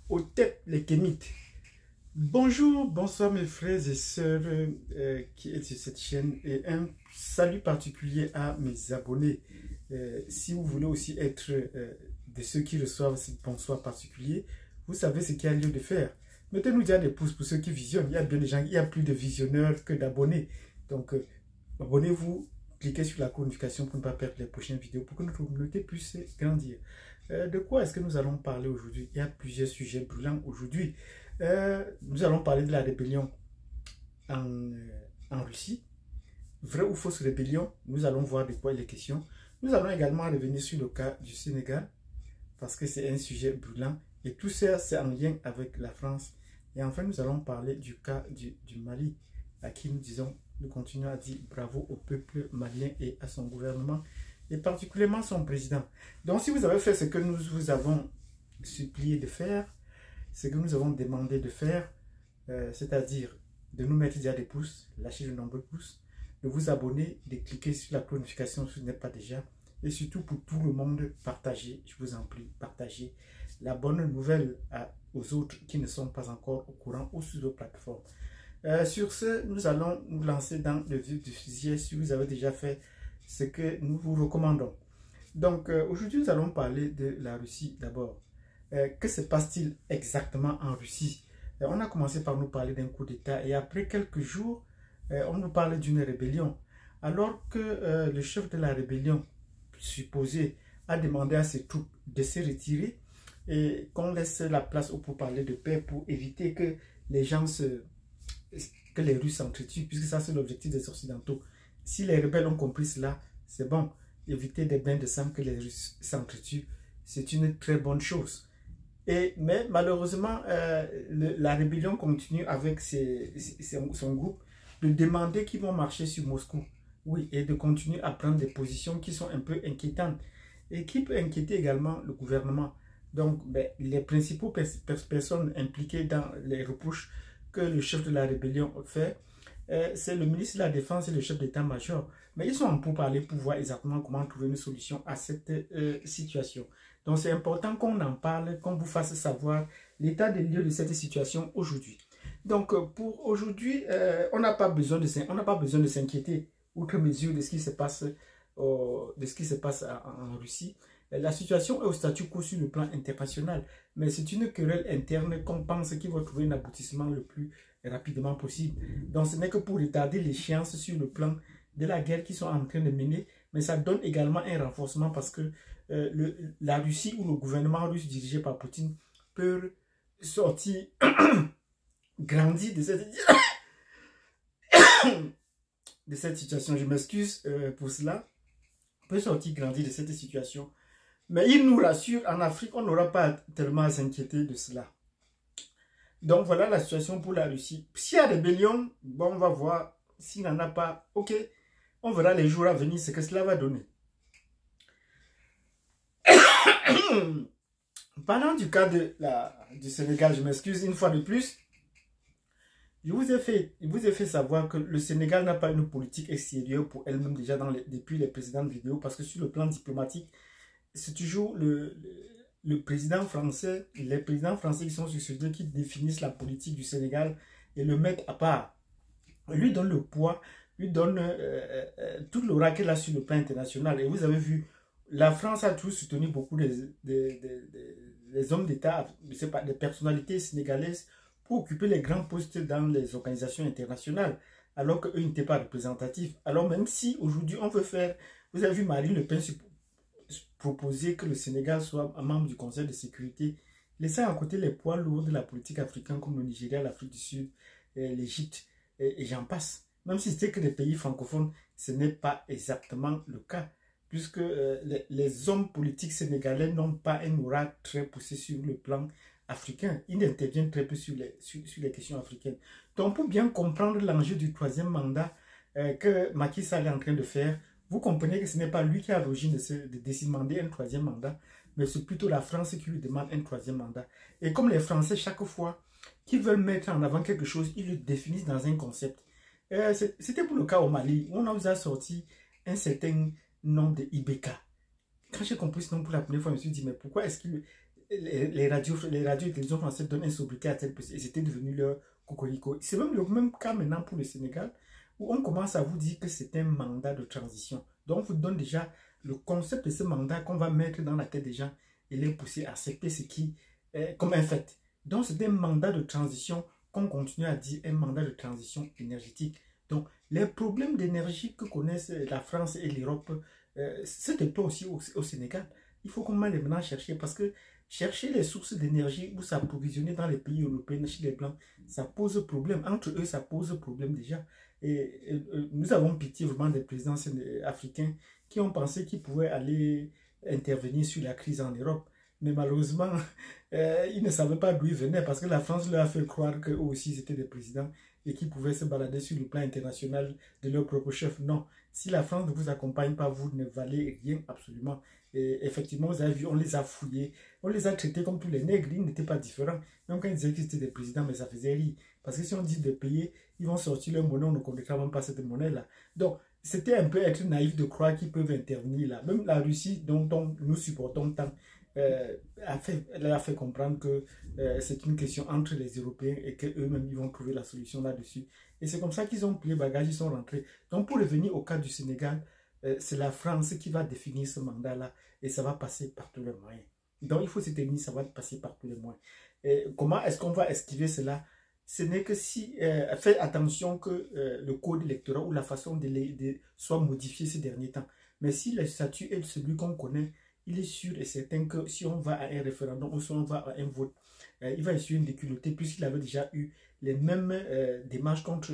Au tête les kémites. Bonjour, bonsoir mes frères et sœurs qui êtes sur cette chaîne et un salut particulier à mes abonnés. Si vous voulez aussi être de ceux qui reçoivent ce bonsoir particulier, vous savez ce qu'il y a lieu de faire. Mettez-nous déjà des pouces pour ceux qui visionnent. Il y a bien des gens, il y a plus de visionneurs que d'abonnés. Donc abonnez-vous, cliquez sur la notification pour ne pas perdre les prochaines vidéos pour que notre communauté puisse grandir. De quoi est-ce que nous allons parler aujourd'hui? Il y a plusieurs sujets brûlants aujourd'hui. Nous allons parler de la rébellion en Russie. Vraie ou fausse rébellion? Nous allons voir de quoi il est question. Nous allons également revenir sur le cas du Sénégal parce que c'est un sujet brûlant et tout ça c'est en lien avec la France. Et enfin nous allons parler du cas du Mali à qui nous continuons à dire bravo au peuple malien et à son gouvernement et particulièrement son président. Donc si vous avez fait ce que nous vous avons supplié de faire, ce que nous avons demandé de faire, c'est-à-dire de nous mettre déjà des pouces, lâcher de nombreux pouces, de vous abonner, de cliquer sur la notification si ce n'est pas déjà, et surtout pour tout le monde, partagez, je vous en prie, partagez la bonne nouvelle aux autres qui ne sont pas encore au courant ou sur nos plateformes. Sur ce, nous allons nous lancer dans le vif du sujet si vous avez déjà fait ce que nous vous recommandons. Donc aujourd'hui, nous allons parler de la Russie d'abord. Que se passe-t-il exactement en Russie? On a commencé par nous parler d'un coup d'État et après quelques jours, on nous parle d'une rébellion. Alors que le chef de la rébellion supposé a demandé à ses troupes de se retirer et qu'on laisse la place pour parler de paix pour éviter que les gens que les Russes s'entretuent, puisque ça c'est l'objectif des Occidentaux. Si les rebelles ont compris cela, c'est bon. Éviter des bains de sang que les Russes s'entretuent, c'est une très bonne chose. Mais malheureusement, la rébellion continue avec son groupe de demander qu'ils vont marcher sur Moscou. Oui, et de continuer à prendre des positions qui sont un peu inquiétantes et qui peut inquiéter également le gouvernement. Donc, les principaux personnes impliquées dans les reproches que le chef de la rébellion fait, c'est le ministre de la Défense et le chef d'état-major. Mais ils sont en pourparlers pour voir exactement comment trouver une solution à cette situation. Donc c'est important qu'on en parle, qu'on vous fasse savoir l'état des lieux de cette situation aujourd'hui. Donc pour aujourd'hui, on n'a pas besoin de s'inquiéter outre mesure de ce qui se passe, en Russie. La situation est au statu quo sur le plan international, mais c'est une querelle interne qu'on pense qu'il va trouver un aboutissement le plus rapidement possible. Donc ce n'est que pour retarder l'échéance sur le plan de la guerre qu'ils sont en train de mener, mais ça donne également un renforcement parce que la Russie ou le gouvernement russe dirigé par Poutine peut sortir grandi de cette situation. Je m'excuse pour cela. Peut sortir grandi de cette situation. Mais il nous rassure, en Afrique, on n'aura pas tellement à s'inquiéter de cela. Donc voilà la situation pour la Russie. S'il y a rébellion, bon, on va voir. S'il n'y en a pas, ok. On verra les jours à venir ce que cela va donner. Parlant du cas du Sénégal, je m'excuse une fois de plus. Je vous ai fait savoir que le Sénégal n'a pas une politique extérieure pour elle-même déjà depuis les précédentes vidéos parce que sur le plan diplomatique, c'est toujours le président français, les présidents français qui sont sur ce deux qui définissent la politique du Sénégal et le mettent à part. Lui donne le poids, lui donne tout l'aura qu'elle a sur le plan international. Et vous avez vu, la France a toujours soutenu beaucoup des hommes d'État, des personnalités sénégalaises pour occuper les grands postes dans les organisations internationales, alors qu'eux n'étaient pas représentatifs. Alors même si aujourd'hui on veut faire, vous avez vu Marine Le Pen proposer que le Sénégal soit un membre du Conseil de sécurité, laissant à côté les poids lourds de la politique africaine comme le Nigeria, l'Afrique du Sud, l'Égypte, et j'en passe. Même si c'était que des pays francophones, ce n'est pas exactement le cas, puisque les hommes politiques sénégalais n'ont pas un aura très poussé sur le plan africain. Ils interviennent très peu sur les questions africaines. Donc pour bien comprendre l'enjeu du troisième mandat que Macky Sall est en train de faire, vous comprenez que ce n'est pas lui qui a l'origine de demander un troisième mandat, mais c'est plutôt la France qui lui demande un troisième mandat. Et comme les Français, chaque fois qu'ils veulent mettre en avant quelque chose, ils le définissent dans un concept. C'était pour le cas au Mali, où on nous a sorti un certain nom de Ibeka. Quand j'ai compris ce nom pour la première fois, je me suis dit, mais pourquoi est-ce qu'il les radios et télévisions françaises donnent un sobriquet à tel point, et c'était devenu leur cocorico. C'est même le même cas maintenant pour le Sénégal, où on commence à vous dire que c'est un mandat de transition. Donc, on vous donne déjà le concept de ce mandat qu'on va mettre dans la tête des gens et les pousser à accepter ce qui est comme un fait. Donc, c'est un mandat de transition qu'on continue à dire un mandat de transition énergétique. Donc, les problèmes d'énergie que connaissent la France et l'Europe, c'était pas aussi au Sénégal. Il faut qu'on aille maintenant chercher, parce que chercher les sources d'énergie ou s'approvisionner dans les pays européens, chez les Blancs, ça pose problème. Entre eux, ça pose problème déjà. Nous avons pitié vraiment des présidents africains qui ont pensé qu'ils pouvaient aller intervenir sur la crise en Europe. Mais malheureusement, ils ne savaient pas d'où ils venaient, parce que la France leur a fait croire qu'eux aussi étaient des présidents et qu'ils pouvaient se balader sur le plan international de leur propre chef. Non, si la France ne vous accompagne pas, vous ne valez rien absolument. Et effectivement, vous avez vu, on les a fouillés, on les a traités comme tous les nègres, ils n'étaient pas différents. Même quand ils disaient qu'ils étaient des présidents, mais ça faisait rire. Parce que si on dit de payer, ils vont sortir leur monnaie, on ne connaîtra même pas cette monnaie-là. Donc, c'était un peu être naïf de croire qu'ils peuvent intervenir là. Même la Russie, dont nous supportons tant, elle a fait comprendre que c'est une question entre les Européens et qu'eux-mêmes ils vont trouver la solution là-dessus. Et c'est comme ça qu'ils ont pris les bagages, ils sont rentrés. Donc pour revenir au cas du Sénégal, c'est la France qui va définir ce mandat-là et ça va passer par tous les moyens. Donc il faut se tenir, ça va passer par tous les moyens. Et comment est-ce qu'on va esquiver cela? Ce n'est que si, faites attention que le code électoral ou la façon de soit modifié ces derniers temps. Mais si le statut est celui qu'on connaît, il est sûr et certain que si on va à un référendum ou si on va à un vote, il va essuyer une déculottée puisqu'il avait déjà eu les mêmes démarches contre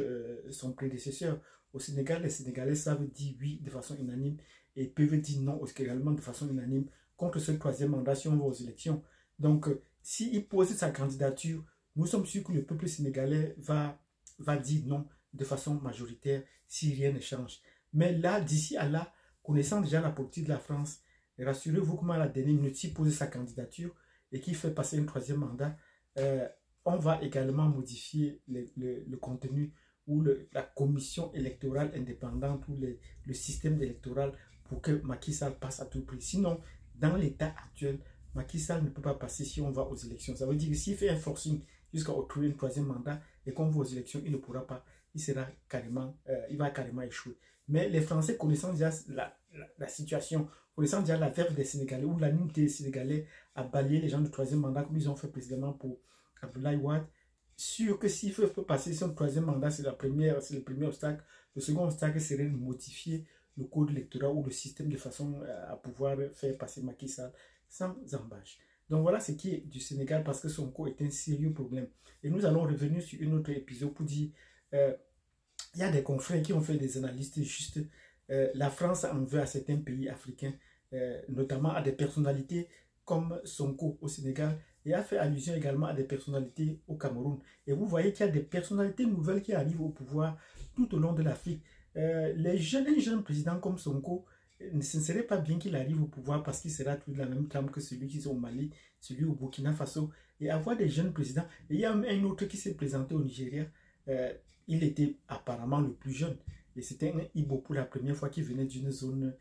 son prédécesseur. Au Sénégal, les Sénégalais savent dire oui de façon unanime et peuvent dire non également de façon unanime contre ce troisième mandat si on va aux élections. Donc, s'il pose sa candidature, nous sommes sûrs que le peuple sénégalais va dire non de façon majoritaire si rien ne change. Mais là, d'ici à là, connaissant déjà la politique de la France, rassurez-vous comment à la dernière minute, s'il pose sa candidature et qu'il fait passer un troisième mandat, on va également modifier le contenu ou la commission électorale indépendante ou le système électoral pour que Macky Sall passe à tout prix. Sinon, dans l'état actuel, Macky Sall ne peut pas passer si on va aux élections. Ça veut dire que s'il fait un forcing jusqu'à octroyer un troisième mandat et qu'on va aux élections, il ne pourra pas. Il va carrément échouer. Mais les Français, connaissant déjà la situation, connaissant déjà la verve des Sénégalais ou l'unité des Sénégalais à balayer les gens du troisième mandat comme ils ont fait précédemment pour Abdoulaye Wade, sûr que s'il faut passer son troisième mandat, c'est le premier obstacle. Le second obstacle serait de modifier le code électoral ou le système de façon à pouvoir faire passer Macky Sall sans embâche. Donc voilà ce qui est du Sénégal parce que Sonko est un sérieux problème. Et nous allons revenir sur un autre épisode pour dire, il y a des confrères qui ont fait des analyses justes. La France en veut à certains pays africains, notamment à des personnalités comme Sonko au Sénégal, et a fait allusion également à des personnalités au Cameroun. Et vous voyez qu'il y a des personnalités nouvelles qui arrivent au pouvoir tout au long de l'Afrique. Un jeune président comme Sonko, ce ne serait pas bien qu'il arrive au pouvoir parce qu'il sera tout de la même trame que celui qui est au Mali, celui au Burkina Faso, et avoir des jeunes présidents. Et il y a un autre qui s'est présenté au Nigeria, il était apparemment le plus jeune, et c'était un Ibo pour la première fois qui venait d'une zone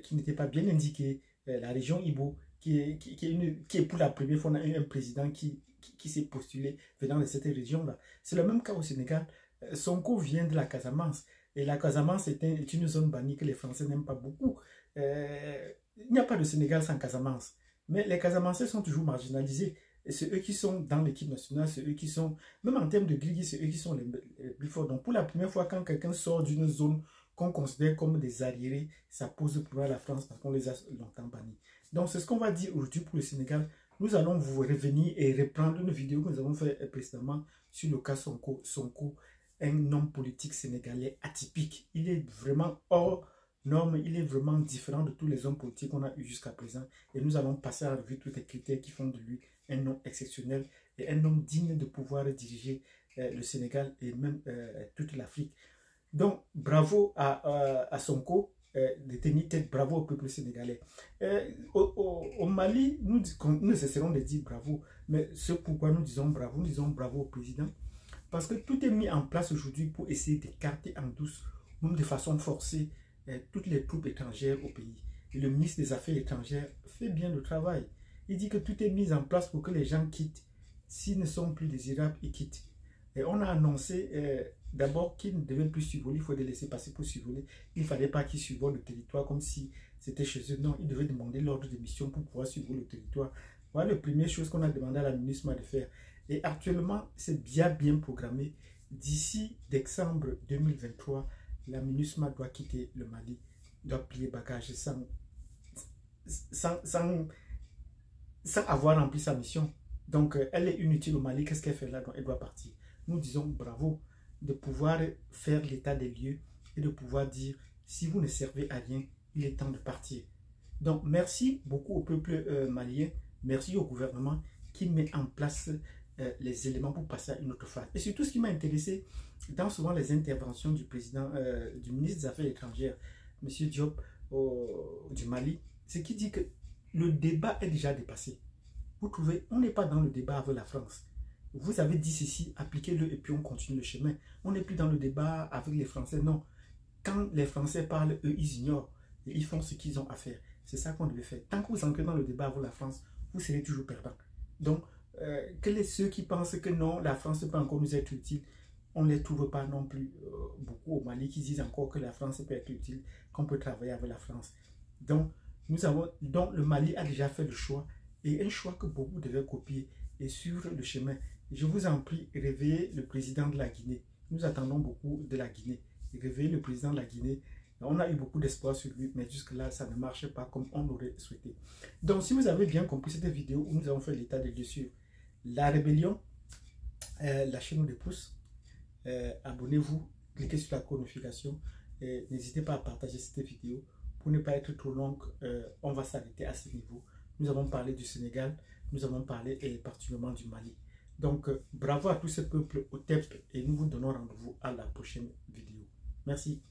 qui n'était pas bien indiquée, la région Ibo, qui est pour la première fois un président qui s'est postulé venant de cette région-là. C'est le même cas au Sénégal. Sonko vient de la Casamance. Et la Casamance est une zone bannie que les Français n'aiment pas beaucoup. Il n'y a pas de Sénégal sans Casamance. Mais les Casamancés sont toujours marginalisés. Et c'est eux qui sont dans l'équipe nationale, c'est eux qui sont, même en termes de grille, c'est eux qui sont les plus forts. Donc pour la première fois, quand quelqu'un sort d'une zone qu'on considère comme des arriérés, ça pose problème à la France parce qu'on les a longtemps bannis. Donc c'est ce qu'on va dire aujourd'hui pour le Sénégal. Nous allons vous revenir et reprendre une vidéo que nous avons fait précédemment sur le cas Sonko. Sonko, un homme politique sénégalais atypique. Il est vraiment hors norme, il est vraiment différent de tous les hommes politiques qu'on a eu jusqu'à présent. Et nous allons passer à la revue tous les critères qui font de lui un homme exceptionnel et un homme digne de pouvoir diriger le Sénégal et même toute l'Afrique. Donc, bravo à Sonko de tenir tête, bravo au peuple sénégalais. Au Mali, nous ne cesserons de dire bravo, mais ce pourquoi nous disons bravo au président. Parce que tout est mis en place aujourd'hui pour essayer d'écarter en douce, même de façon forcée, toutes les troupes étrangères au pays. Et le ministre des Affaires étrangères fait bien le travail. Il dit que tout est mis en place pour que les gens quittent. S'ils ne sont plus désirables, ils quittent. Et on a annoncé d'abord qu'ils ne devaient plus survoler, il faut les laisser passer pour survoler. Il ne fallait pas qu'ils survolent le territoire comme si c'était chez eux. Non, ils devaient demander l'ordre de mission pour pouvoir survoler le territoire. Voilà la première chose qu'on a demandé à la MINUSMA de faire. Et actuellement, c'est bien programmé. D'ici décembre 2023, la MINUSMA doit quitter le Mali, doit plier bagage sans avoir rempli sa mission. Donc, elle est inutile au Mali. Qu'est-ce qu'elle fait là? Donc, elle doit partir. Nous disons bravo de pouvoir faire l'état des lieux et de pouvoir dire, si vous ne servez à rien, il est temps de partir. Donc, merci beaucoup au peuple malien. Merci au gouvernement qui met en place les éléments pour passer à une autre phase. Et surtout, ce qui m'a intéressé dans souvent les interventions du président, du ministre des Affaires étrangères, M. Diop du Mali, c'est qu'il dit que le débat est déjà dépassé. Vous trouvez, on n'est pas dans le débat avec la France. Vous avez dit ceci, appliquez-le et puis on continue le chemin. On n'est plus dans le débat avec les Français, non. Quand les Français parlent, eux, ils ignorent. Et ils font ce qu'ils ont à faire. C'est ça qu'on devait faire. Tant que vous entrez dans le débat avec la France, vous serez toujours perdant. Donc, quels sont ceux qui pensent que non, la France peut encore nous être utile? On ne les trouve pas non plus beaucoup au Mali qui disent encore que la France peut être utile, qu'on peut travailler avec la France. Donc, le Mali a déjà fait le choix. Et un choix que beaucoup devaient copier. Et sur le chemin, je vous en prie, réveillez le président de la Guinée. Nous attendons beaucoup de la Guinée. Réveillez le président de la Guinée. On a eu beaucoup d'espoir sur lui, mais jusque-là, ça ne marche pas comme on l'aurait souhaité. Donc, si vous avez bien compris cette vidéo où nous avons fait l'état des lieux sur la rébellion, lâchez-nous des pouces, abonnez-vous, cliquez sur la notification, n'hésitez pas à partager cette vidéo. Pour ne pas être trop longue, on va s'arrêter à ce niveau. Nous avons parlé du Sénégal, nous avons parlé particulièrement du Mali. Donc, bravo à tous ces peuples au TEP et nous vous donnons rendez-vous à la prochaine vidéo. Merci.